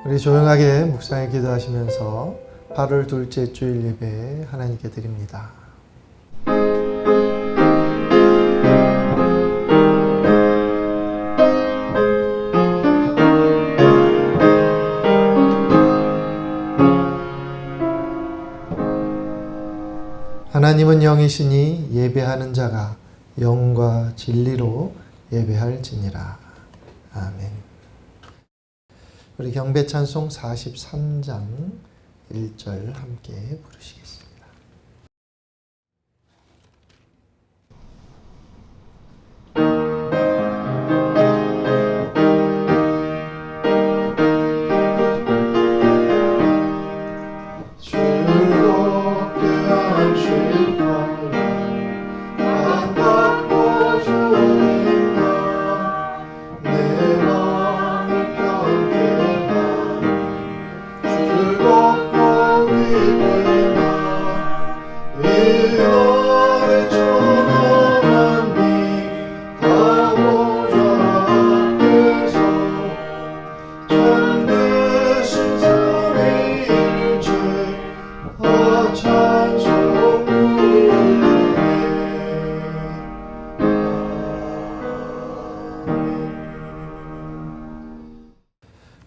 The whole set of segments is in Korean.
우리 조용하게 묵상에 기도하시면서 8월 둘째 주일 예배 하나님께 드립니다. 하나님은 영이시니 예배하는 자가 영과 진리로 예배할지니라. 아멘. 우리 경배 찬송 43장 1절 함께 부르시겠습니다.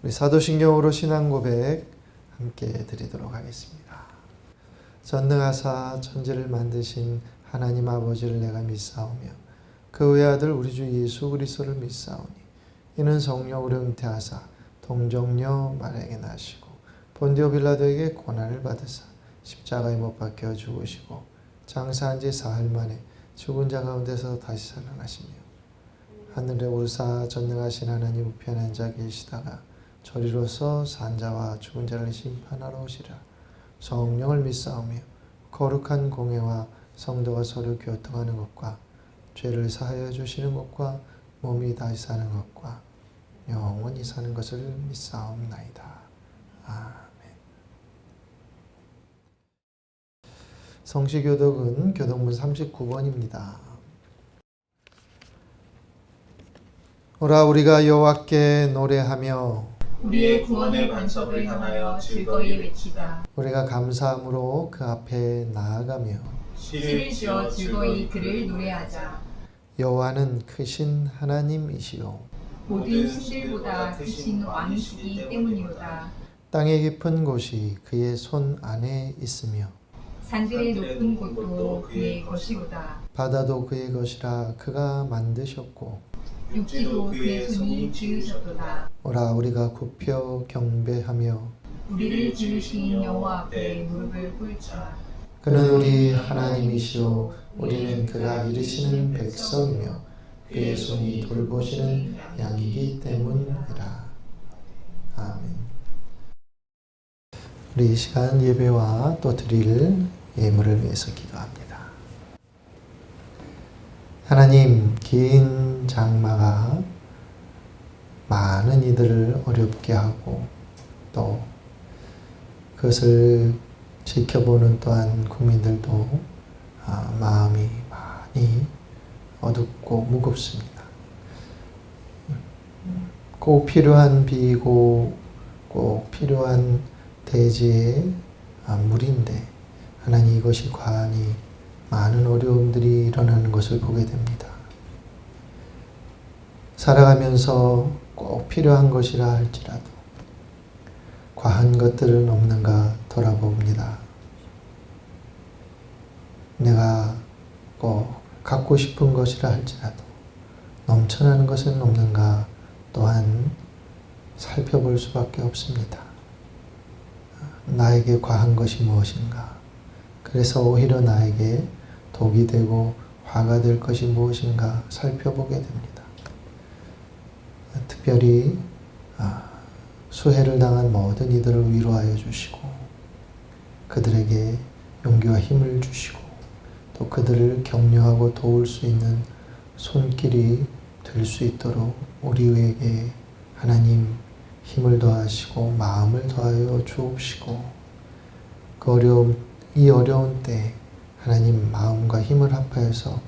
우리 사도신경으로 신앙고백 함께 드리도록 하겠습니다. 전능하사 천지를 만드신 하나님 아버지를 내가 믿사오며 그 외아들 우리 주 예수 그리스도를 믿사오니 이는 성령으로 잉태하사 동정녀 마리아에게 나시고 본디오 빌라도에게 고난을 받으사 십자가에 못 박혀 죽으시고 장사한 지 사흘 만에 죽은 자 가운데서 다시 살아나시며 하늘에 오르사 전능하신 하나님 우편에 앉아 계시다가 저리로서 산자와 죽은 자를 심판하러 오시라. 성령을 믿사오며 거룩한 공회와 성도가 서로 교통하는 것과 죄를 사하여 주시는 것과 몸이 다시 사는 것과 영원히 사는 것을 믿사옵나이다. 아멘. 성시교독은 교독문 39번입니다. 오라 우리가 여호와께 노래하며 우리의 구원의 반석을 향하여 즐거이 외치자. 우리가 감사함으로 그 앞에 나아가며 시를 지어 즐거이 그를 노래하자. 여호와는 크신 하나님이시요 모든 신들보다 크신 왕이시기 때문이로다. 땅의 깊은 곳이 그의 손 안에 있으며 산들의 높은 곳도 그의 것이로다. 바다도 그의 것이라 그가 만드셨고 육지도 그의 손이 지으셨도다. 오라 우리가 굽혀 경배하며 우리를 지으신 여호와 앞에 무릎을 꿇자. 그는 우리 하나님이시오 우리는 그가 이르시는 백성이며 그의 손이 돌보시는 양이기 때문이라. 아멘. 우리 이 시간 예배와 또 드릴 예물을 위해서 기도합니다. 하나님, 긴 장마가 많은 이들을 어렵게 하고 또 그것을 지켜보는 또한 국민들도 마음이 많이 어둡고 무겁습니다. 꼭 필요한 비이고 꼭 필요한 대지의 물인데 하나님 이것이 과하니 많은 어려움들이 일어나는 것을 보게 됩니다. 살아가면서 꼭 필요한 것이라 할지라도 과한 것들은 없는가 돌아봅니다. 내가 꼭 갖고 싶은 것이라 할지라도 넘쳐나는 것은 없는가 또한 살펴볼 수밖에 없습니다. 나에게 과한 것이 무엇인가? 그래서 오히려 나에게 독이 되고 화가 될 것이 무엇인가 살펴보게 됩니다. 특별히 수해를 당한 모든 이들을 위로하여 주시고 그들에게 용기와 힘을 주시고 또 그들을 격려하고 도울 수 있는 손길이 될 수 있도록 우리에게 하나님 힘을 더하시고 마음을 더하여 주옵시고 이 어려운 때 하나님 마음과 힘을 합하여서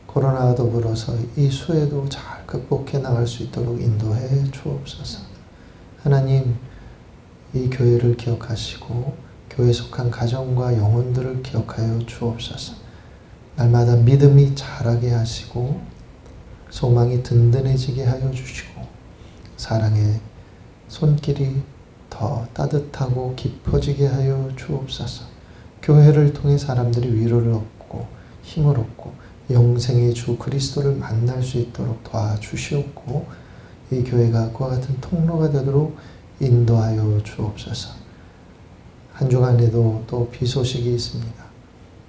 코로나와 더불어서 이 수해도 잘 극복해 나갈 수 있도록 인도해 주옵소서. 하나님, 이 교회를 기억하시고 교회에 속한 가정과 영혼들을 기억하여 주옵소서. 날마다 믿음이 자라게 하시고 소망이 든든해지게 하여 주시고 사랑의 손길이 더 따뜻하고 깊어지게 하여 주옵소서. 교회를 통해 사람들이 위로를 얻고 힘을 얻고 영생의 주 그리스도를 만날 수 있도록 도와주시옵고 이 교회가 그와 같은 통로가 되도록 인도하여 주옵소서. 한 주간에도 또 비소식이 있습니다.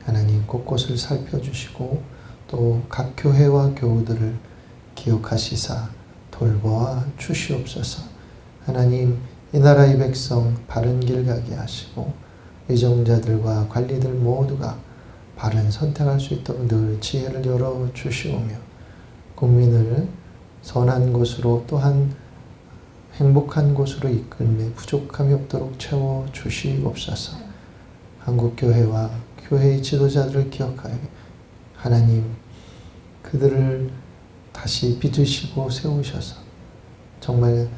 하나님 곳곳을 살펴주시고 또 각 교회와 교우들을 기억하시사 돌보아 주시옵소서. 하나님 이 나라의 백성 바른 길 가게 하시고 의정자들과 관리들 모두가 바른 선택할 수 있도록 늘 지혜를 열어 주시오며 국민을 선한 곳으로 또한 행복한 곳으로 이끌매 부족함이 없도록 채워 주시옵소서. 한국교회와 교회의 지도자들을 기억하여 하나님 그들을 다시 빚으시고 세우셔서 정말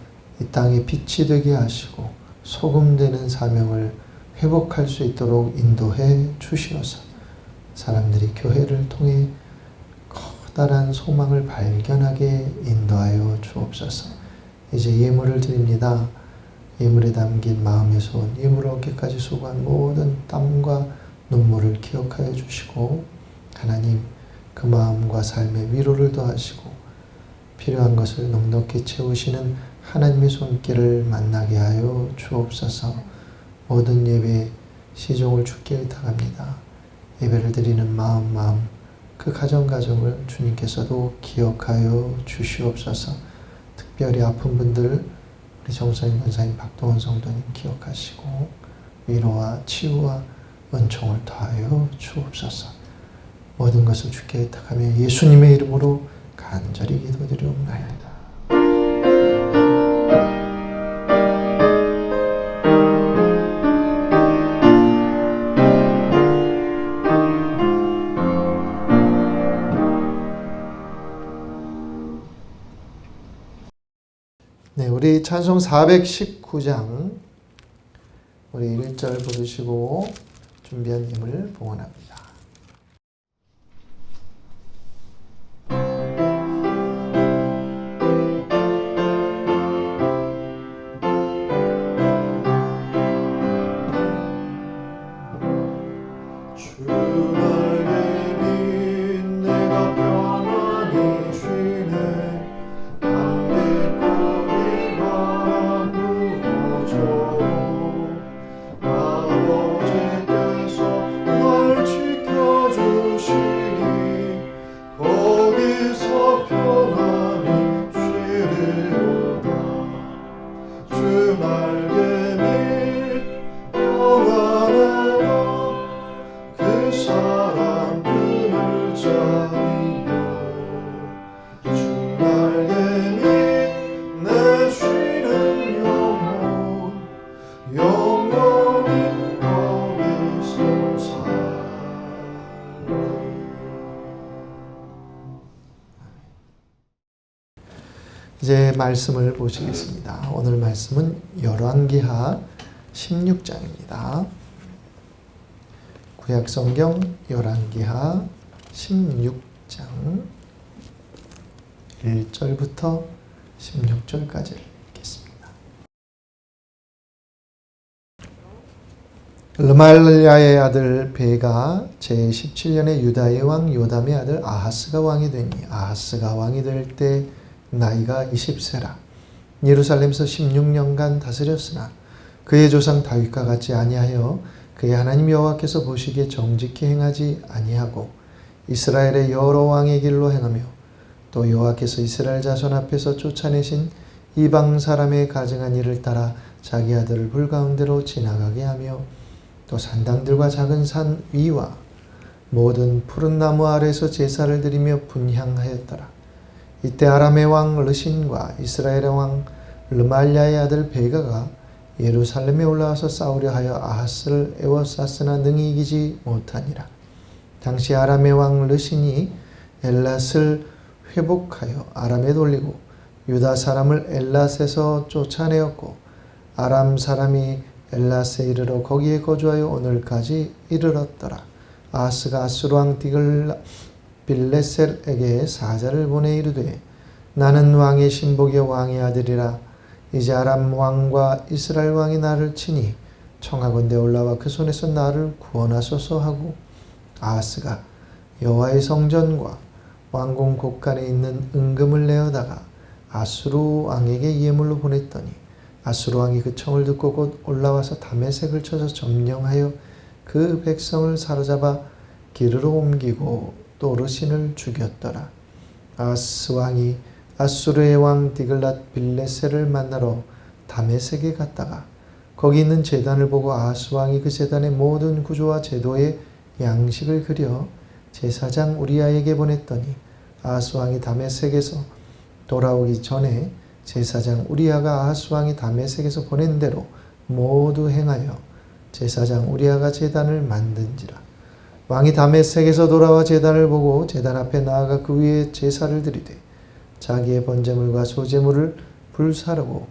이 땅에 빛이 되게 하시고 소금 되는 사명을 회복할 수 있도록 인도해 주시어서 사람들이 교회를 통해 커다란 소망을 발견하게 인도하여 주옵소서. 이제 예물을 드립니다. 예물에 담긴 마음의 손, 예물을 얻기까지 수고한 모든 땀과 눈물을 기억하여 주시고 하나님 그 마음과 삶의 위로를 더하시고 필요한 것을 넉넉히 채우시는 하나님의 손길을 만나게 하여 주옵소서. 모든 예배 시종을 주께 의탁합니다. 예배를 드리는 마음 그 가정을 주님께서도 기억하여 주시옵소서. 특별히 아픈 분들 우리 정사님, 권사님, 박동원 성도님 기억하시고 위로와 치유와 은총을 더하여 주옵소서. 모든 것을 주께 의탁하며 예수님의 이름으로 간절히 기도드리옵나이다. 네, 우리 찬송 419장 우리 1절 부르시고 준비한 예물 봉헌합니다. 이제 말씀을 보시겠습니다. 오늘 말씀은 열왕기하 16장입니다. 구약성경 열왕기하 16장 1절부터 16절까지 읽겠습니다. 르말야의 아들 베가 제17년에 유다의 왕 요담의 아들 아하스가 왕이 되니 아하스가 왕이 될 때 나이가 20세라. 예루살렘에서 16년간 다스렸으나 그의 조상 다윗과 같이 아니하여 그의 하나님 여호와께서 보시기에 정직히 행하지 아니하고 이스라엘의 여러 왕의 길로 행하며 또 여호와께서 이스라엘 자손 앞에서 쫓아내신 이방 사람의 가증한 일을 따라 자기 아들을 불 가운데로 지나가게 하며 또 산당들과 작은 산 위와 모든 푸른 나무 아래에서 제사를 드리며 분향하였더라. 이때 아람의 왕 르신과 이스라엘의 왕 르말야의 아들 베가가 예루살렘에 올라와서 싸우려 하여 아하스를 에워쌌으나 능히 이기지 못하니라. 당시 아람의 왕 르신이 엘랏을 회복하여 아람에 돌리고 유다 사람을 엘랏에서 쫓아내었고 아람 사람이 엘라스에 이르러 거기에 거주하여 오늘까지 이르렀더라. 아하스가 아수르 왕 딜빌레셀에게 사자를 보내 이르되 나는 왕의 신복이요 왕의 아들이라. 이제 아람 왕과 이스라엘 왕이 나를 치니 청하건대 올라와 그 손에서 나를 구원하소서 하고 아하스가 여호와의 성전과 왕궁 곳간에 있는 은금을 내어다가 아수르 왕에게 예물로 보냈더니 아수르 왕이 그 청을 듣고 곧 올라와서 다메섹을 쳐서 점령하여 그 백성을 사로잡아 기르로 옮기고 또 르신을 죽였더라. 아하스 왕이 아수르의 왕 디글랏 빌레셀을 만나러 다메섹에 갔다가 거기 있는 제단을 보고 아하스 왕이 그 제단의 모든 구조와 제도의 양식을 그려 제사장 우리아에게 보냈더니 아하스 왕이 다메섹에서 돌아오기 전에 제사장 우리아가 아하스 왕이 다메섹에서 보낸 대로 모두 행하여 제사장 우리아가 제단을 만든지라. 왕이 다메섹에서 돌아와 제단을 보고 제단 앞에 나아가 그 위에 제사를 드리되 자기의 번제물과 소제물을 불사르고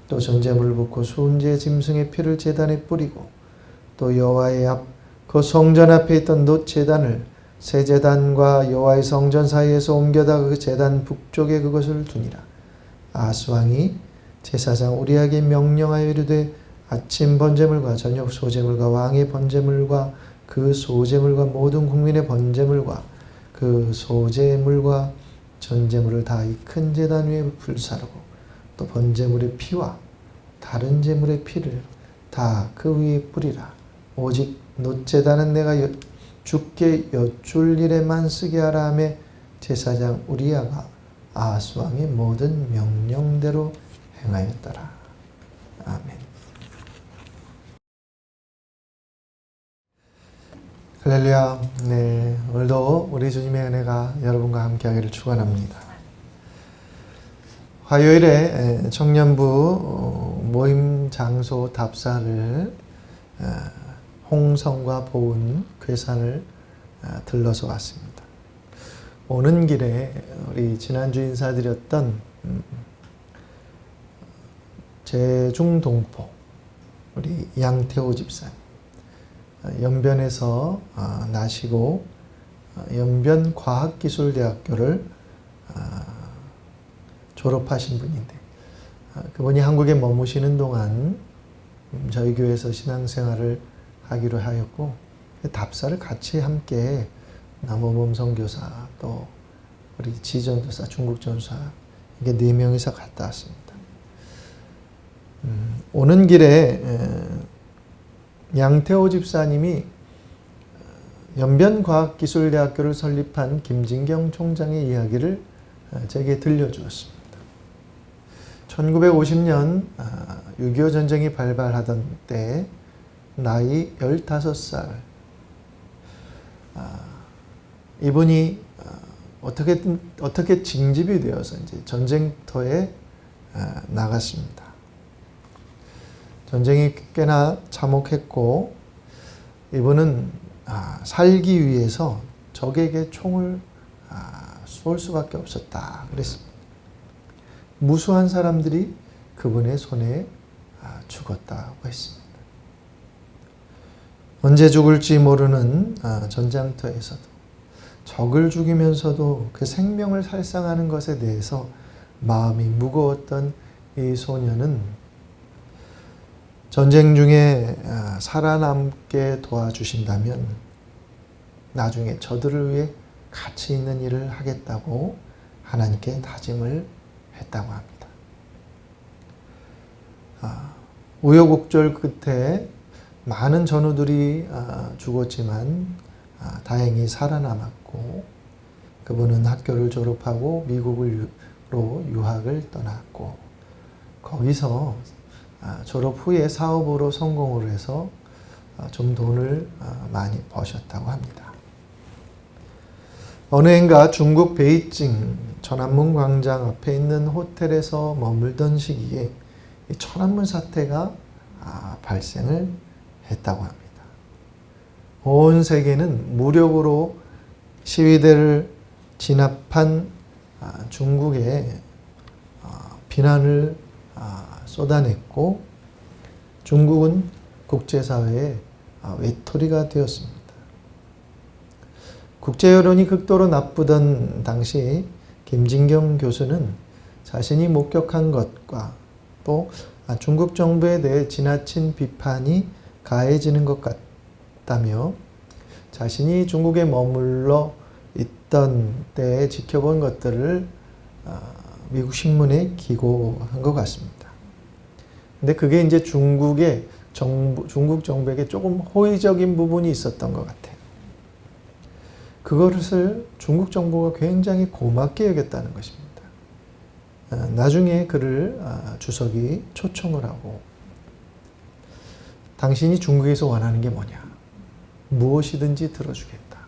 또 전제물을 붓고 순제 짐승의 피를 제단에 뿌리고 또 여호와의 앞 그 성전 앞에 있던 놋 제단을 새 제단과 여호와의 성전 사이에서 옮겨다가 그 제단 북쪽에 그것을 두니라. 아하스 왕이 제사장 우리에게 명령하여 이르되 아침 번제물과 저녁 소제물과 왕의 번제물과 그 소제물과 모든 국민의 번제물과 그 소제물과 전제물을 다 이 큰 제단 위에 불사르고 또 번제물의 피와 다른 제물의 피를 다 그 위에 뿌리라. 오직 놋제단은 내가 주께 여쭐 일에만 쓰게 하라 하며 제사장 우리아가 아하스 왕의 모든 명령대로 행하였더라. 아멘. 할렐루야. 네, 오늘도 우리 주님의 은혜가 여러분과 함께하기를 축원합니다. 화요일에 청년부 모임 장소 답사를 홍성과 보은 괴산을 들러서 왔습니다. 오는 길에 우리 지난주 인사드렸던 제중동포 우리 양태호 집사님 연변에서 나시고 연변과학기술대학교를 졸업하신 분인데 그분이 한국에 머무시는 동안 저희 교회에서 신앙생활을 하기로 하였고 답사를 같이 함께 남호범 선교사 또 우리 지전도사 중국 전사 이게 4명이서 갔다 왔습니다. 오는 길에 양태호 집사님이 연변과학기술대학교를 설립한 김진경 총장의 이야기를 제게 들려주었습니다. 1950년 6.25 전쟁이 발발하던 때 나이 15살 이분이 어떻게 징집이 되어서 이제 전쟁터에 나갔습니다. 전쟁이 꽤나 참혹했고 이분은 살기 위해서 적에게 총을 쏠 수밖에 없었다 그랬습니다. 무수한 사람들이 그분의 손에 죽었다고 했습니다. 언제 죽을지 모르는 전장터에서도 적을 죽이면서도 그 생명을 살상하는 것에 대해서 마음이 무거웠던 이 소녀는 전쟁 중에 살아남게 도와주신다면 나중에 저들을 위해 가치 있는 일을 하겠다고 하나님께 다짐을 했다고 합니다. 우여곡절 끝에 많은 전우들이 죽었지만 다행히 살아남았고 그분은 학교를 졸업하고 미국으로 유학을 떠났고 거기서 졸업 후에 사업으로 성공을 해서 좀 돈을 많이 버셨다고 합니다. 어느 해인가 중국 베이징 천안문 광장 앞에 있는 호텔에서 머물던 시기에 이 천안문 사태가 발생을 했다고 합니다. 온 세계는 무력으로 시위대를 진압한 중국에 비난을 쏟아냈고 중국은 국제사회의 외톨이가 되었습니다. 국제 여론이 극도로 나쁘던 당시 김진경 교수는 자신이 목격한 것과 또 중국 정부에 대해 지나친 비판이 가해지는 것 같다며 자신이 중국에 머물러 있던 때에 지켜본 것들을 미국 신문에 기고한 것 같습니다. 근데 그게 이제 중국 정부에게 조금 호의적인 부분이 있었던 것 같아요. 그것을 중국 정부가 굉장히 고맙게 여겼다는 것입니다. 나중에 그를 주석이 초청을 하고 당신이 중국에서 원하는 게 뭐냐? 무엇이든지 들어주겠다.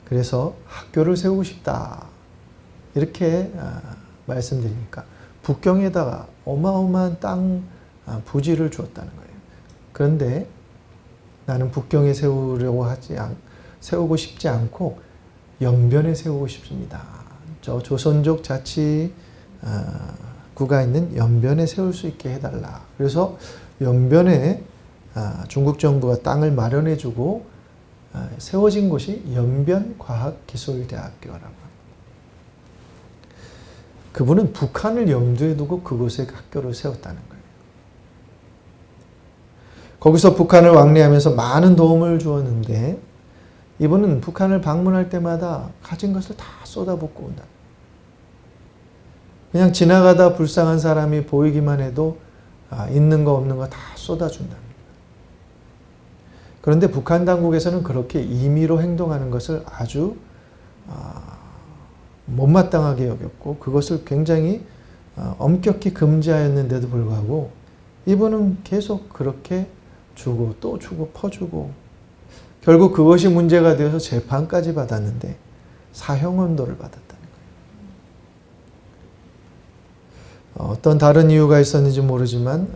그래서 학교를 세우고 싶다. 이렇게 말씀드리니까 북경에다가 어마어마한 땅 부지를 주었다는 거예요. 그런데 나는 북경에 세우고 싶지 않고 연변에 세우고 싶습니다. 저 조선족 자치구가 있는 연변에 세울 수 있게 해달라. 그래서 연변에 중국 정부가 땅을 마련해주고 세워진 곳이 연변과학기술대학교라고 합니다. 그분은 북한을 염두에 두고 그곳에 학교를 세웠다는 거예요. 거기서 북한을 왕래하면서 많은 도움을 주었는데 이분은 북한을 방문할 때마다 가진 것을 다 쏟아붓고 온다. 그냥 지나가다 불쌍한 사람이 보이기만 해도 있는 거 없는 거 다 쏟아준답니다. 그런데 북한 당국에서는 그렇게 임의로 행동하는 것을 아주 못마땅하게 여겼고 그것을 굉장히 엄격히 금지하였는데도 불구하고 이분은 계속 그렇게 주고 또 주고 퍼주고 결국 그것이 문제가 되어서 재판까지 받았는데 사형언도를 받았다는 거예요. 어떤 다른 이유가 있었는지 모르지만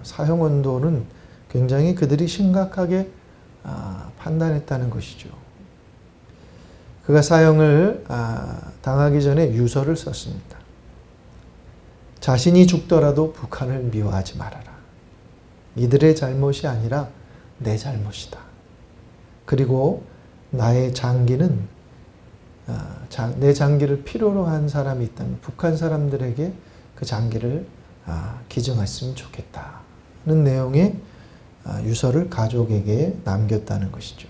사형언도는 굉장히 그들이 심각하게 판단했다는 것이죠. 그가 사형을 당하기 전에 유서를 썼습니다. 자신이 죽더라도 북한을 미워하지 말아라. 이들의 잘못이 아니라 내 잘못이다. 그리고 나의 장기는 내 장기를 필요로 한 사람이 있다면 북한 사람들에게 그 장기를 기증했으면 좋겠다는 내용의 유서를 가족에게 남겼다는 것이죠.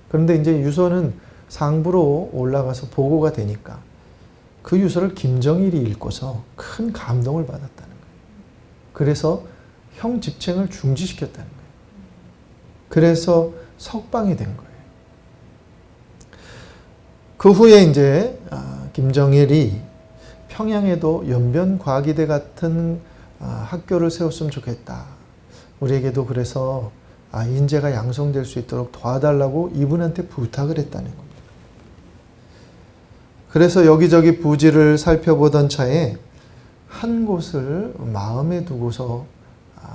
그런데 이제 유서는 상부로 올라가서 보고가 되니까 그 유서를 김정일이 읽고서 큰 감동을 받았다는 거예요. 그래서 형 집행을 중지시켰다는 거예요. 그래서 석방이 된 거예요. 그 후에 이제 김정일이 평양에도 연변과기대 같은 학교를 세웠으면 좋겠다. 우리에게도 그래서 인재가 양성될 수 있도록 도와달라고 이분한테 부탁을 했다는 겁니다. 그래서 여기저기 부지를 살펴보던 차에 한 곳을 마음에 두고서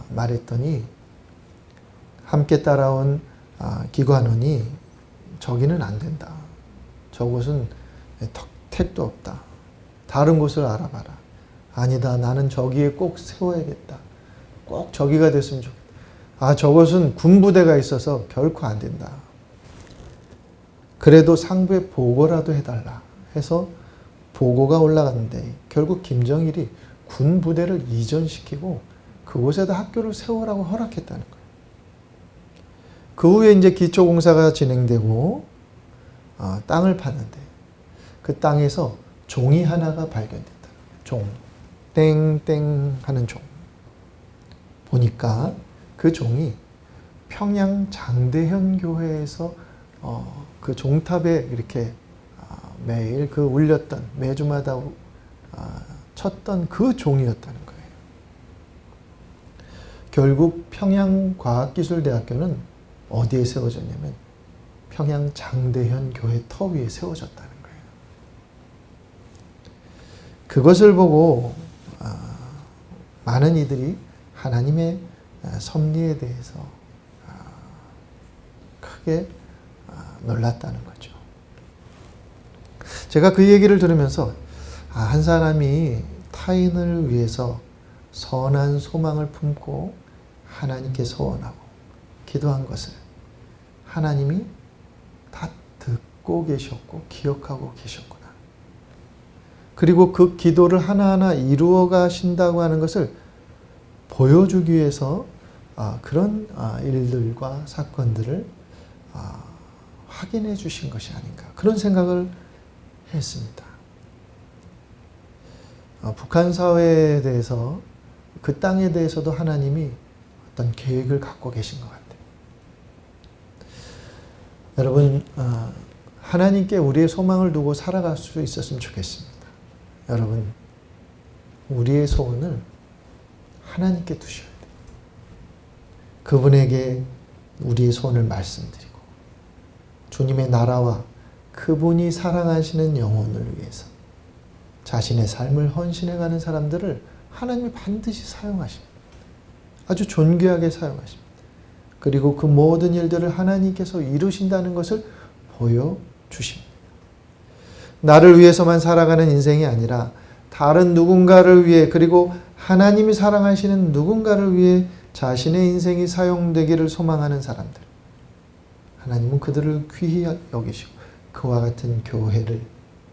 말했더니 함께 따라온 기관원이 저기는 안 된다. 저곳은 택도 없다. 다른 곳을 알아봐라. 아니다. 나는 저기에 꼭 세워야겠다. 꼭 저기가 됐으면 좋겠다. 저것은 군부대가 있어서 결코 안 된다. 그래도 상부에 보고라도 해달라 해서 보고가 올라갔는데 결국 김정일이 군부대를 이전시키고 그곳에다 학교를 세우라고 허락했다는 거예요. 그 후에 이제 기초공사가 진행되고 땅을 파는데 그 땅에서 종이 하나가 발견됐다. 종. 땡땡 하는 종. 보니까 그 종이 평양 장대현 교회에서 그 종탑에 이렇게 매일 그 울렸던 매주마다 쳤던 그 종이었다는 거예요. 결국 평양과학기술대학교는 어디에 세워졌냐면 평양 장대현 교회 터 위에 세워졌다는 거예요. 그것을 보고 많은 이들이 하나님의 섭리에 대해서 크게 놀랐다는 거죠. 제가 그 얘기를 들으면서 한 사람이 타인을 위해서 선한 소망을 품고 하나님께 소원하고 기도한 것을 하나님이 다 듣고 계셨고 기억하고 계셨구나. 그리고 그 기도를 하나하나 이루어 가신다고 하는 것을 보여주기 위해서 그런 일들과 사건들을 확인해 주신 것이 아닌가, 그런 생각을 했습니다. 북한 사회에 대해서, 그 땅에 대해서도 하나님이 어떤 계획을 갖고 계신 것 같아요. 여러분, 하나님께 우리의 소망을 두고 살아갈 수 있었으면 좋겠습니다. 여러분, 우리의 소원을 하나님께 두셔야 돼요. 그분에게 우리의 소원을 말씀드리고 주님의 나라와 그분이 사랑하시는 영혼을 위해서 자신의 삶을 헌신해가는 사람들을 하나님이 반드시 사용하십니다. 아주 존귀하게 사용하십니다. 그리고 그 모든 일들을 하나님께서 이루신다는 것을 보여주십니다. 나를 위해서만 살아가는 인생이 아니라 다른 누군가를 위해, 그리고 하나님이 사랑하시는 누군가를 위해 자신의 인생이 사용되기를 소망하는 사람들, 하나님은 그들을 귀히 여기시고 그와 같은 교회를,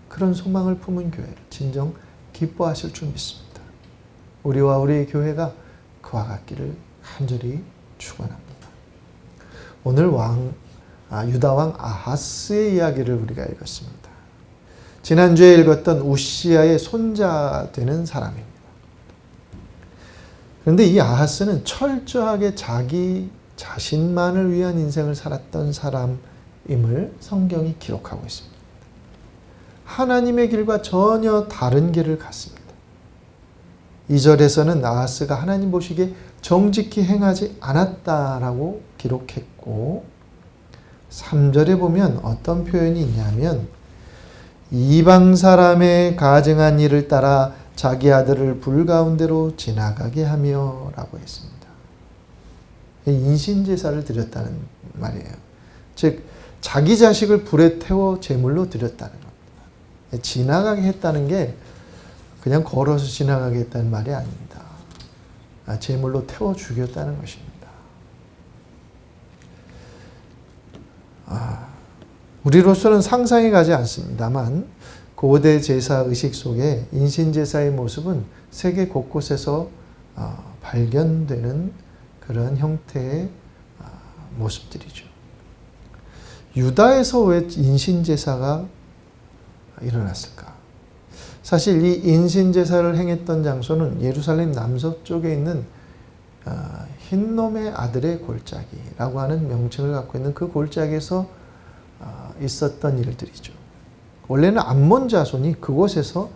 그런 소망을 품은 교회를 진정 기뻐하실 줄 믿습니다. 우리와 우리의 교회가 그와 같기를 간절히 축원합니다. 오늘 유다 왕 아하스의 이야기를 우리가 읽었습니다. 지난주에 읽었던 우시아의 손자 되는 사람입니다. 그런데 이 아하스는 철저하게 자기 자신만을 위한 인생을 살았던 사람임을 성경이 기록하고 있습니다. 하나님의 길과 전혀 다른 길을 갔습니다. 2절에서는 아하스가 하나님 보시기에 정직히 행하지 않았다라고 기록했고, 3절에 보면 어떤 표현이 있냐면 이방 사람의 가증한 일을 따라 자기 아들을 불 가운데로 지나가게 하며 라고 했습니다. 인신제사를 드렸다는 말이에요. 즉 자기 자식을 불에 태워 제물로 드렸다는 겁니다. 지나가게 했다는 게 그냥 걸어서 지나가게 했다는 말이 아닙니다. 제물로 태워 죽였다는 것입니다. 우리로서는 상상이 가지 않습니다만 고대 제사 의식 속에 인신제사의 모습은 세계 곳곳에서 발견되는 그런 형태의 모습들이죠. 유다에서 왜 인신제사가 일어났을까? 사실 이 인신제사를 행했던 장소는 예루살렘 남서쪽에 있는 흰놈의 아들의 골짜기라고 하는 명칭을 갖고 있는 그 골짜기에서 있었던 일들이죠. 원래는 암몬 자손이 그곳에서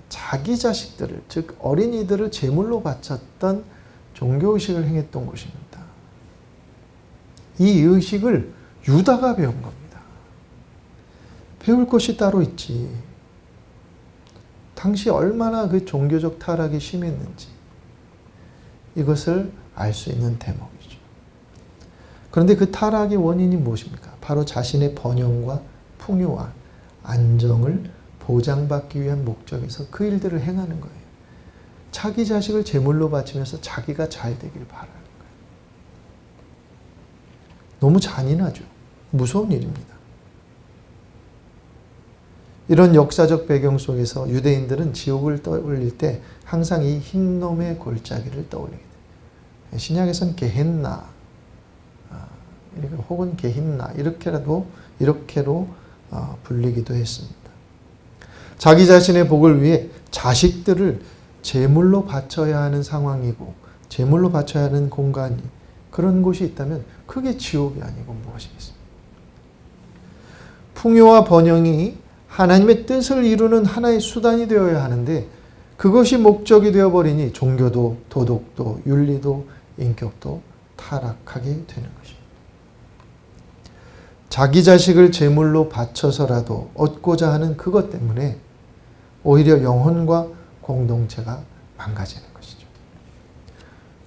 자기 자식들을, 즉 어린이들을 제물로 바쳤던 종교의식을 행했던 곳입니다. 이 의식을 유다가 배운 겁니다. 배울 것이 따로 있지. 당시 얼마나 그 종교적 타락이 심했는지 이것을 알 수 있는 대목이죠. 그런데 그 타락의 원인이 무엇입니까? 바로 자신의 번영과 풍요와 안정을 보장받기 위한 목적에서 그 일들을 행하는 거예요. 자기 자식을 제물로 바치면서 자기가 잘 되길 바라는 거예요. 너무 잔인하죠. 무서운 일입니다. 이런 역사적 배경 속에서 유대인들은 지옥을 떠올릴 때 항상 이 흰놈의 골짜기를 떠올리게 돼요. 신약에서는 게헨나, 혹은 게힌나 이렇게로 불리기도 했습니다. 자기 자신의 복을 위해 자식들을 제물로 바쳐야 하는 상황이고 제물로 바쳐야 하는 공간이, 그런 곳이 있다면 그게 지옥이 아니고 무엇이겠습니까? 풍요와 번영이 하나님의 뜻을 이루는 하나의 수단이 되어야 하는데 그것이 목적이 되어버리니 종교도 도덕도 윤리도 인격도 타락하게 되는 것입니다. 자기 자식을 제물로 바쳐서라도 얻고자 하는 그것 때문에 오히려 영혼과 공동체가 망가지는 것이죠.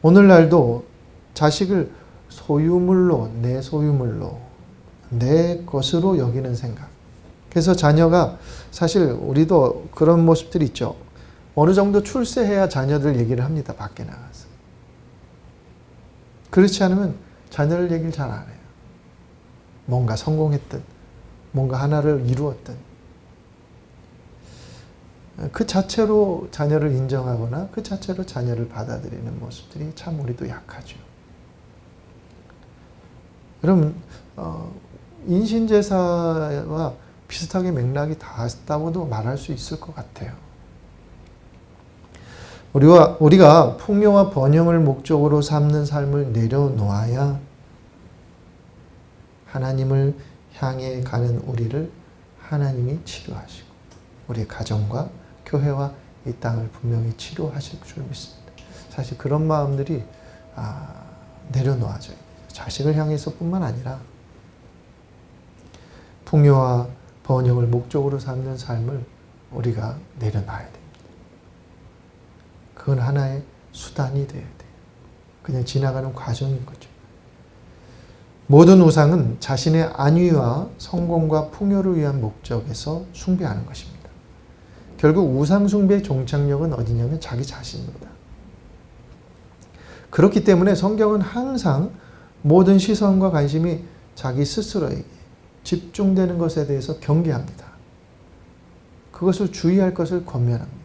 오늘날도 자식을 소유물로, 내 소유물로, 내 것으로 여기는 생각. 그래서 자녀가, 사실 우리도 그런 모습들이 있죠. 어느 정도 출세해야 자녀들 얘기를 합니다. 밖에 나가서. 그렇지 않으면 자녀를 얘기를 잘 안 해요. 뭔가 성공했든 뭔가 하나를 이루었든 그 자체로 자녀를 인정하거나 그 자체로 자녀를 받아들이는 모습들이 참 우리도 약하죠. 여러분 인신제사와 비슷하게 맥락이 닿았다고도 말할 수 있을 것 같아요. 우리가 풍요와 번영을 목적으로 삼는 삶을 내려놓아야 하나님을 향해 가는 우리를 하나님이 치료하시고 우리의 가정과 교회와 이 땅을 분명히 치료하실 줄 믿습니다. 사실 그런 마음들이 내려놓아져요. 자식을 향해서뿐만 아니라 풍요와 번영을 목적으로 삼는 삶을 우리가 내려놔야 됩니다. 그건 하나의 수단이 되어야 돼요. 그냥 지나가는 과정인 거죠. 모든 우상은 자신의 안위와 성공과 풍요를 위한 목적에서 숭배하는 것입니다. 결국 우상 숭배의 종착역은 어디냐면 자기 자신입니다. 그렇기 때문에 성경은 항상 모든 시선과 관심이 자기 스스로에게 집중되는 것에 대해서 경계합니다. 그것을 주의할 것을 권면합니다.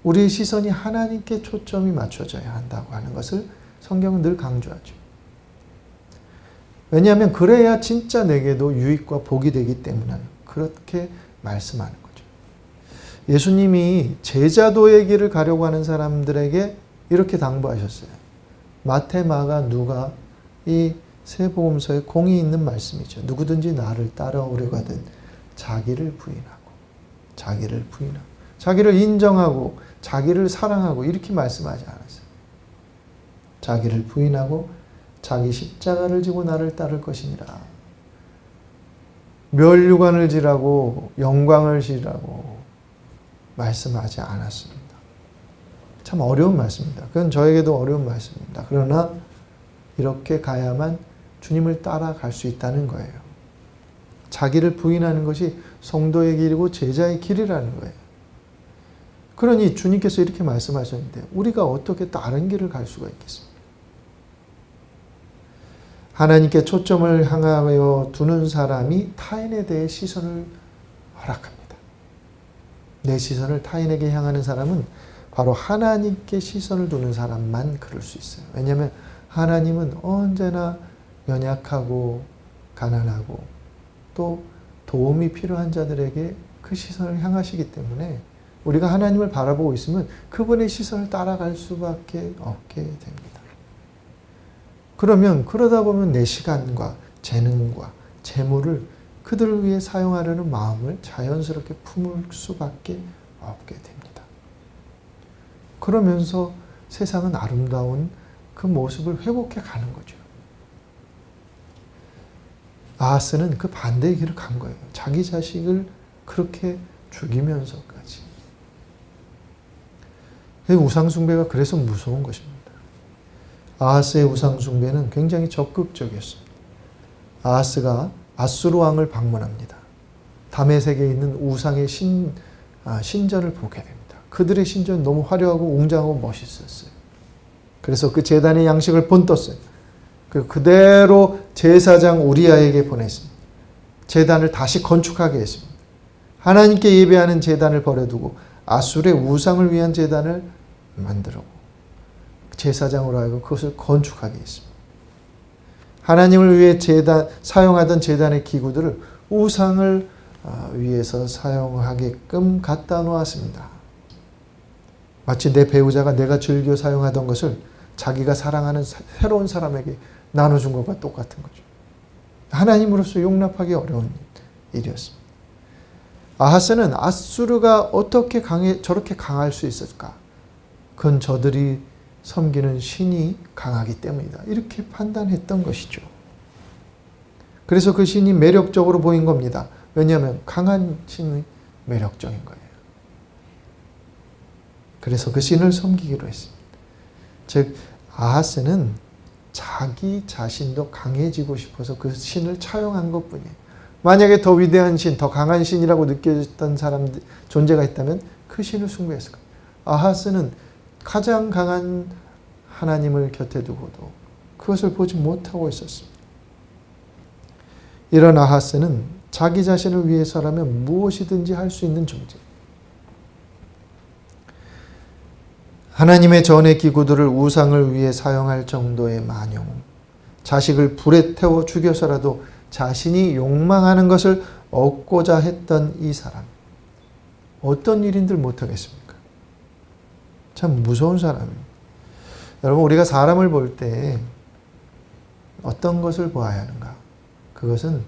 우리의 시선이 하나님께 초점이 맞춰져야 한다고 하는 것을 성경은 늘 강조하죠. 왜냐하면 그래야 진짜 내게도 유익과 복이 되기 때문에 그렇게 말씀하는 거죠. 예수님이 제자도의 길을 가려고 하는 사람들에게 이렇게 당부하셨어요. 마태, 마가, 누가 이 세 복음서에 공이 있는 말씀이죠. 누구든지 나를 따라오려고 하든 자기를 부인하고 자기를 인정하고 자기를 사랑하고 이렇게 말씀하지 않았어요. 자기를 부인하고 자기 십자가를 지고 나를 따를 것이니라. 멸류관을 지라고 영광을 지라고 말씀하지 않았습니다. 참 어려운 말씀입니다. 그건 저에게도 어려운 말씀입니다. 그러나 이렇게 가야만 주님을 따라갈 수 있다는 거예요. 자기를 부인하는 것이 성도의 길이고 제자의 길이라는 거예요. 그러니 주님께서 이렇게 말씀하셨는데 우리가 어떻게 다른 길을 갈 수가 있겠습니까? 하나님께 초점을 향하여 두는 사람이 타인에 대해 시선을 허락합니다. 내 시선을 타인에게 향하는 사람은 바로 하나님께 시선을 두는 사람만 그럴 수 있어요. 왜냐하면 하나님은 언제나 연약하고 가난하고 또 도움이 필요한 자들에게 그 시선을 향하시기 때문에 우리가 하나님을 바라보고 있으면 그분의 시선을 따라갈 수밖에 없게 됩니다. 그러다 보면 내 시간과 재능과 재물을 그들을 위해 사용하려는 마음을 자연스럽게 품을 수밖에 없게 됩니다. 그러면서 세상은 아름다운 그 모습을 회복해 가는 거죠. 아하스는 그 반대의 길을 간 거예요. 자기 자식을 그렇게 죽이면서까지. 우상숭배가 그래서 무서운 것입니다. 아하스의 우상숭배는 굉장히 적극적이었습니다. 아하스가 아수르 왕을 방문합니다. 다메섹에 있는 우상의 신전을 보게 됩니다. 그들의 신전은 너무 화려하고 웅장하고 멋있었어요. 그래서 그 제단의 양식을 본떴어요. 그대로 제사장 우리아에게 보냈습니다. 제단을 다시 건축하게 했습니다. 하나님께 예배하는 제단을 버려두고 아수르의 우상을 위한 제단을 만들고 제사장으로 하여금 그것을 건축하게 했습니다. 하나님을 위해 사용하던 제단의 기구들을 우상을 위해서 사용하게끔 갖다 놓았습니다. 마치 내 배우자가 내가 즐겨 사용하던 것을 자기가 사랑하는 새로운 사람에게 나눠준 것과 똑같은 거죠. 하나님으로서 용납하기 어려운 일이었습니다. 아하스는 아수르가 어떻게 저렇게 강할 수 있을까? 그건 저들이 섬기는 신이 강하기 때문이다. 이렇게 판단했던 것이죠. 그래서 그 신이 매력적으로 보인 겁니다. 왜냐하면 강한 신이 매력적인 거예요. 그래서 그 신을 섬기기로 했습니다. 즉 아하스는 자기 자신도 강해지고 싶어서 그 신을 차용한 것뿐이에요. 만약에 더 위대한 신, 더 강한 신이라고 느껴졌던 존재가 있다면 그 신을 숭배했을 거예요. 아하스는 가장 강한 하나님을 곁에 두고도 그것을 보지 못하고 있었습니다. 이런 아하스는 자기 자신을 위해서라면 무엇이든지 할 수 있는 존재. 하나님의 전의 기구들을 우상을 위해 사용할 정도의 만용, 자식을 불에 태워 죽여서라도 자신이 욕망하는 것을 얻고자 했던 이 사람, 어떤 일인들 못하겠습니까? 참 무서운 사람입니다. 여러분, 우리가 사람을 볼 때 어떤 것을 보아야 하는가? 그것은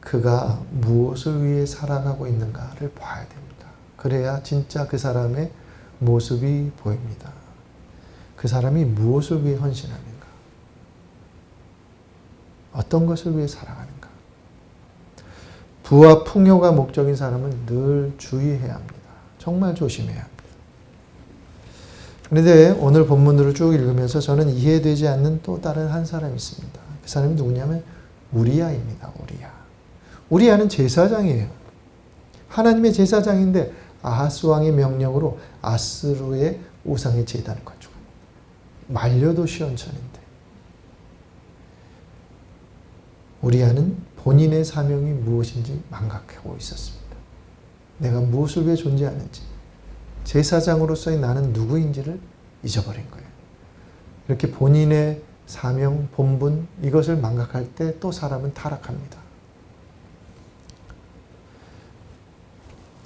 그가 무엇을 위해 살아가고 있는가를 봐야 됩니다. 그래야 진짜 그 사람의 모습이 보입니다. 그 사람이 무엇을 위해 헌신하는가? 어떤 것을 위해 살아가는가? 부와 풍요가 목적인 사람은 늘 주의해야 합니다. 정말 조심해야 합니다. 그런데 오늘 본문들을 쭉 읽으면서 저는 이해되지 않는 또 다른 한 사람이 있습니다. 그 사람이 누구냐면 우리야입니다. 우리야는 제사장이에요. 하나님의 제사장인데 아하스 왕의 명령으로 아스루의 우상의 제단을 건축합니다. 말려도 시원찮은데 우리야는 본인의 사명이 무엇인지 망각하고 있었습니다. 내가 무엇을 위해 존재하는지, 제사장으로서의 나는 누구인지를 잊어버린 거예요. 이렇게 본인의 사명, 본분, 이것을 망각할 때 또 사람은 타락합니다.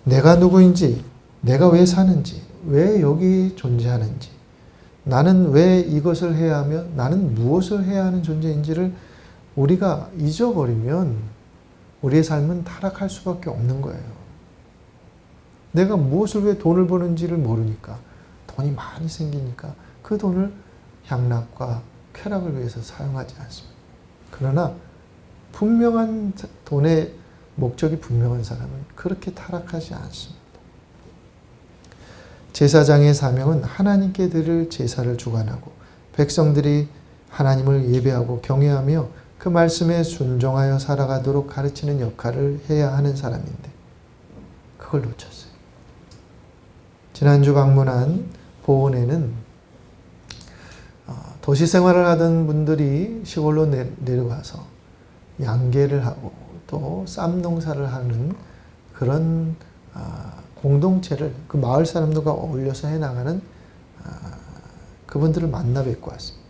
내가 누구인지, 내가 왜 사는지, 왜 여기 존재하는지, 나는 왜 이것을 해야 하며 나는 무엇을 해야 하는 존재인지를 우리가 잊어버리면 우리의 삶은 타락할 수밖에 없는 거예요. 내가 무엇을 위해 돈을 버는지를 모르니까, 돈이 많이 생기니까 그 돈을 향락과 쾌락을 위해서 사용하지 않습니다. 그러나 분명한 돈의 목적이 분명한 사람은 그렇게 타락하지 않습니다. 제사장의 사명은 하나님께 드릴 제사를 주관하고 백성들이 하나님을 예배하고 경외하며 그 말씀에 순종하여 살아가도록 가르치는 역할을 해야 하는 사람인데 그걸 놓쳤어요. 지난주 방문한 보온에는 도시 생활을 하던 분들이 시골로 내려와서 양계를 하고 또 쌈 농사를 하는 그런 공동체를 그 마을 사람들과 어울려서 해나가는 그분들을 만나 뵙고 왔습니다.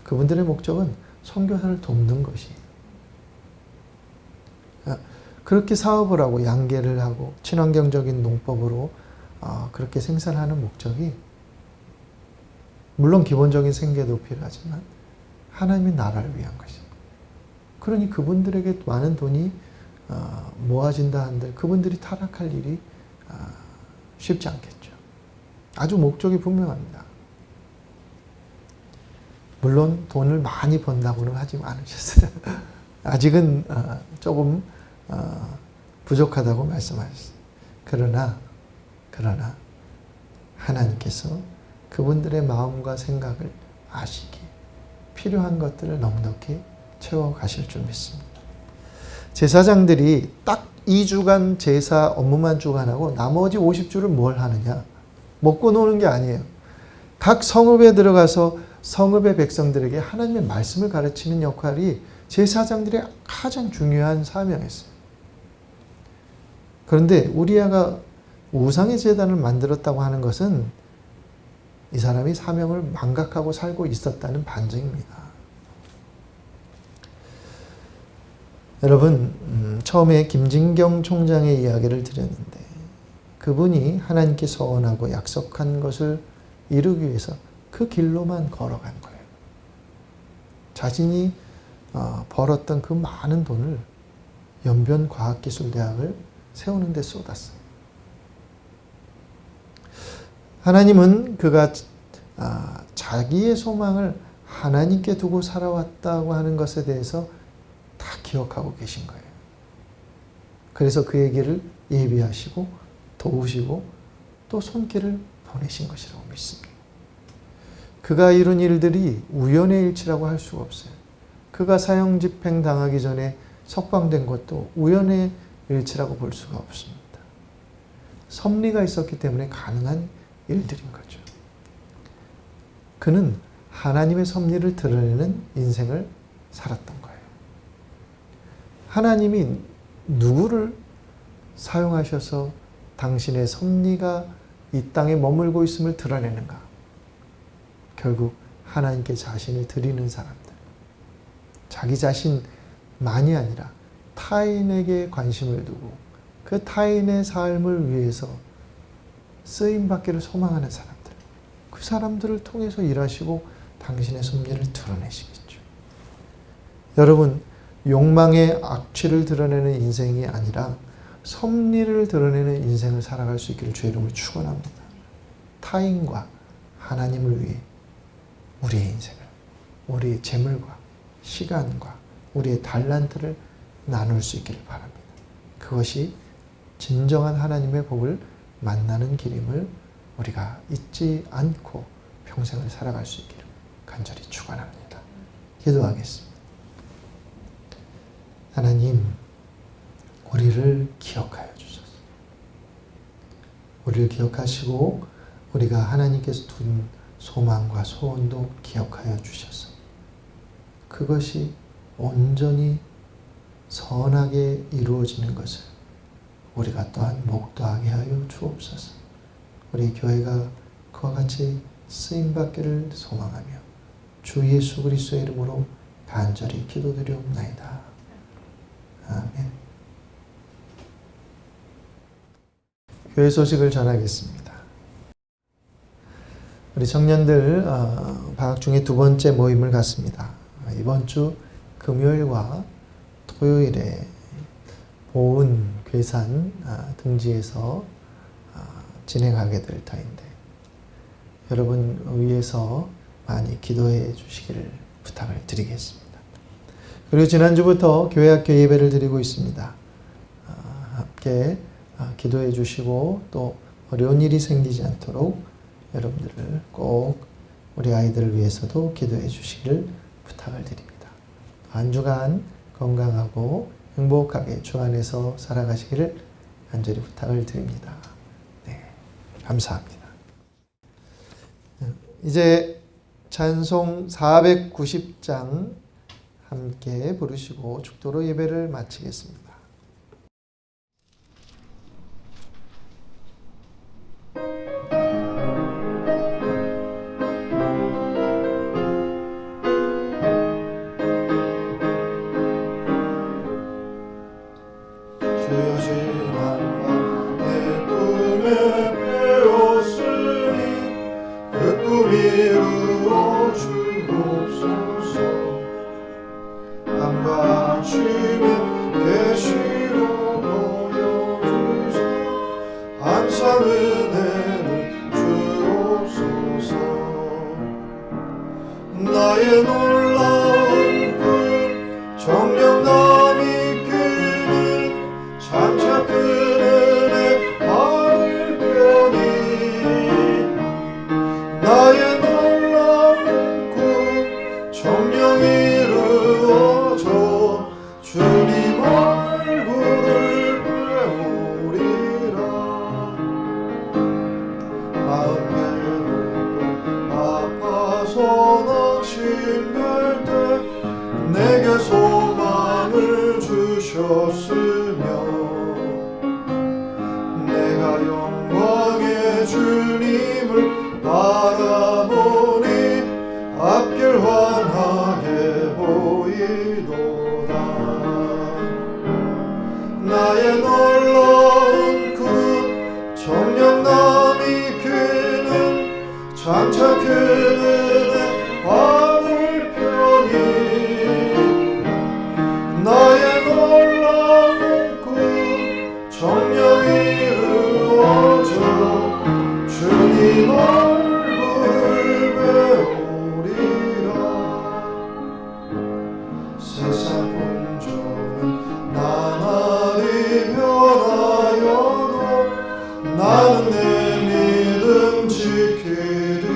그분들의 목적은 선교사를 돕는 것이에요. 그렇게 사업을 하고 양계를 하고 친환경적인 농법으로 그렇게 생산하는 목적이 물론 기본적인 생계도 필요하지만 하나님의 나라를 위한 것입니다. 그러니 그분들에게 많은 돈이 모아진다 한들 그분들이 타락할 일이 쉽지 않겠죠. 아주 목적이 분명합니다. 물론 돈을 많이 번다고는 하지 않으셨어요. 아직은 조금 부족하다고 말씀하셨어요. 그러나 하나님께서 그분들의 마음과 생각을 아시기에 필요한 것들을 넉넉히 채워가실 줄 믿습니다. 제사장들이 딱 2주간 제사 업무만 주관하고 나머지 50주를 뭘 하느냐? 먹고 노는 게 아니에요. 각 성읍에 들어가서 성읍의 백성들에게 하나님의 말씀을 가르치는 역할이 제사장들의 가장 중요한 사명이었어요. 그런데 우리야가 우상의 제단을 만들었다고 하는 것은 이 사람이 사명을 망각하고 살고 있었다는 반증입니다. 여러분, 처음에 김진경 총장의 이야기를 드렸는데 그분이 하나님께 서원하고 약속한 것을 이루기 위해서 그 길로만 걸어간 거예요. 자신이 벌었던 그 많은 돈을 연변과학기술대학을 세우는 데 쏟았어요. 하나님은 그가 자기의 소망을 하나님께 두고 살아왔다고 하는 것에 대해서 다 기억하고 계신 거예요. 그래서 그의 길을 예비하시고 도우시고 또 손길을 보내신 것이라고 믿습니다. 그가 이룬 일들이 우연의 일치라고 할 수가 없어요. 그가 사형 집행 당하기 전에 석방된 것도 우연의 일치라고 볼 수가 없습니다. 섭리가 있었기 때문에 가능한 일들인 거죠. 그는 하나님의 섭리를 드러내는 인생을 살았던 거예요. 하나님이 누구를 사용하셔서 당신의 섭리가 이 땅에 머물고 있음을 드러내는가? 결국 하나님께 자신을 드리는 사람들. 자기 자신만이 아니라 타인에게 관심을 두고 그 타인의 삶을 위해서 쓰임받기를 소망하는 사람들. 그 사람들을 통해서 일하시고 당신의 섭리를 드러내시겠죠. 여러분, 욕망의 악취를 드러내는 인생이 아니라 섭리를 드러내는 인생을 살아갈 수 있기를 주의 이름으로 축원합니다. 타인과 하나님을 위해 우리의 인생을, 우리의 재물과 시간과 우리의 달란트를 나눌 수 있기를 바랍니다. 그것이 진정한 하나님의 복을 만나는 길임을 우리가 잊지 않고 평생을 살아갈 수 있기를 간절히 축원합니다. 기도하겠습니다. 하나님, 우리를 기억하여 주소서. 우리를 기억하시고 우리가 하나님께서 둔 소망과 소원도 기억하여 주셔서 그것이 온전히 선하게 이루어지는 것을 우리가 또한 목도하게 하여 주옵소서. 우리 교회가 그와 같이 쓰임받기를 소망하며 주 예수 그리스도의 이름으로 간절히 기도드리옵나이다. 아멘. 교회 소식을 전하겠습니다. 우리 청년들 방학 중에 두 번째 모임을 갖습니다. 이번 주 금요일과 토요일에 보은 괴산 등지에서 진행하게 될 터인데 여러분 위해서 많이 기도해 주시기를 부탁을 드리겠습니다. 그리고 지난주부터 교회학교 예배를 드리고 있습니다. 함께 기도해 주시고 또 어려운 일이 생기지 않도록 여러분들을 꼭 우리 아이들을 위해서도 기도해 주시기를 부탁을 드립니다. 한 주간 건강하고 행복하게 주 안에서 살아가시기를 간절히 부탁을 드립니다. 네, 감사합니다. 이제 찬송 490장 함께 부르시고 축도로 예배를 마치겠습니다. 나의 놀라운 그 정령남이 끄는 장차 그 은혜 하늘 편이 나의 놀라운 그 정령 이루어져 주님 얼굴을 배우리라 마음 괴롭고 아파서 힘들 때 내게 소망을 주셨으며 내가 영광의 주님을 바라보니 앞길 환하게 보이도다 나의 놀라운 그 정령남이 그는 장차 그는 하늘 편이 나의 놀라운 그 정령 이루어져 주님 얼굴을 배우리라 세상 풍조는 나날이 변하여도 나는 내 믿음 지키리니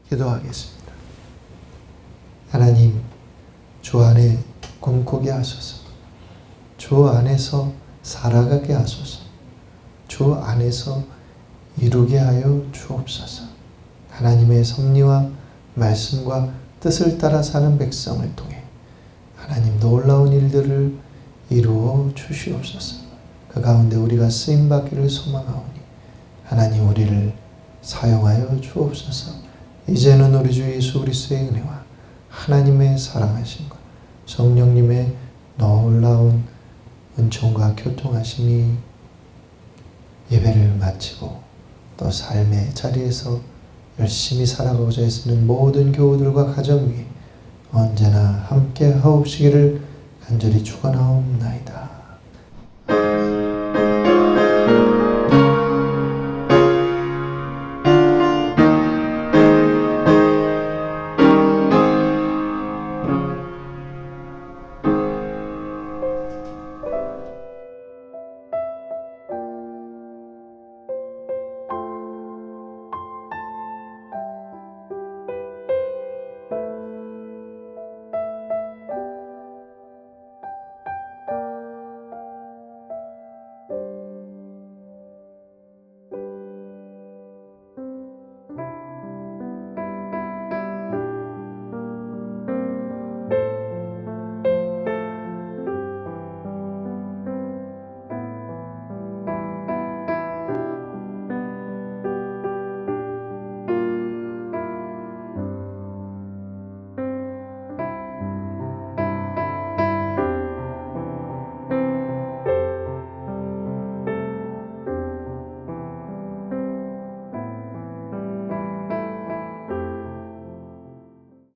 기도하겠습니다. 하나님, 주 안에 꿈꾸게 하소서. 주 안에서 살아가게 하소서. 주 안에서 이루게 하여 주옵소서. 하나님의 섭리와 말씀과 뜻을 따라 사는 백성을 통해 하나님 놀라운 일들을 이루어 주시옵소서. 그 가운데 우리가 쓰임받기를 소망하오니 하나님 우리를 사용하여 주옵소서. 이제는 우리 주 예수 그리스도의 은혜와 하나님의 사랑하심과 성령님의 놀라운 은총과 교통하심이 예배를 마치고 또 삶의 자리에서 열심히 살아가고자 애쓰는 모든 교우들과 가정 위에 언제나 함께 하옵시기를 간절히 축원하옵나이다.